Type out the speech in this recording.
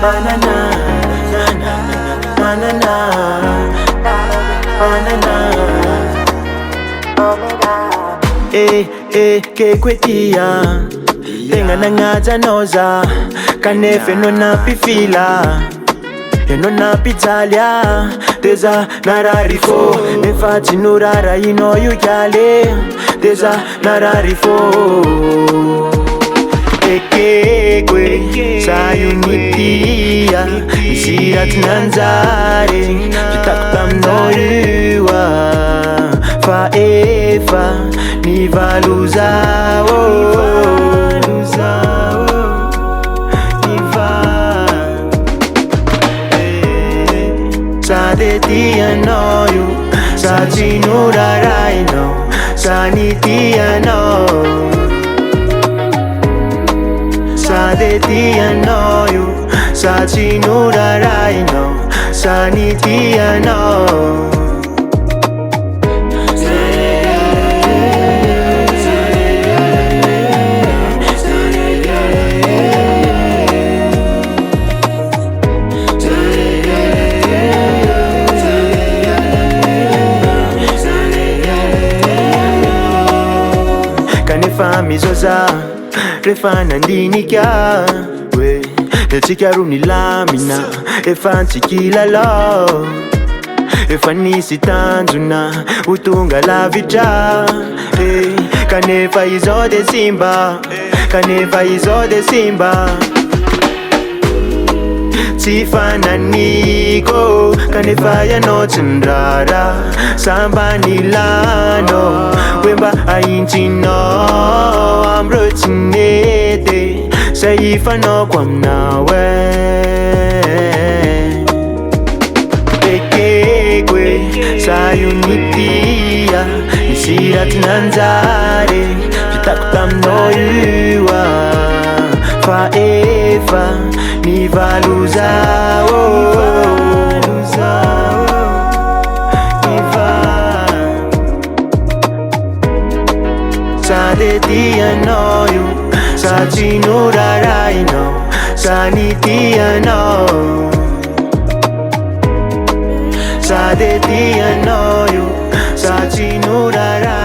banana, banana, banana. Ke kwetia tenga nangaza noza kanefa nona pifila nona pizzalia deza nararifo nefati nurara ino yukale deza nararifo ekekwe sayunitia isirat nanzare jitakutamnoyua faefa MIVALO zao Sadetia noyu Satinuraraino Sanitia no Sadetia noyu Satinuraraino Sanitia no kanefa mizoza refa nandinika we netikaruni lamina efa ntikila lo efa nisitanzuna utunga la vija kanefa izode simba kanefa izode simba Tifananiko kanefa ya notinrara samba nilano wemba ainchino amrotinete saifano kwamnawe ekekwe sayunitia isirat nanzare jitakutamnoyua faefa MIVALO zao Sadetia noyu Satinuraraino Sanitia no Sadetia noyu Satinuraraino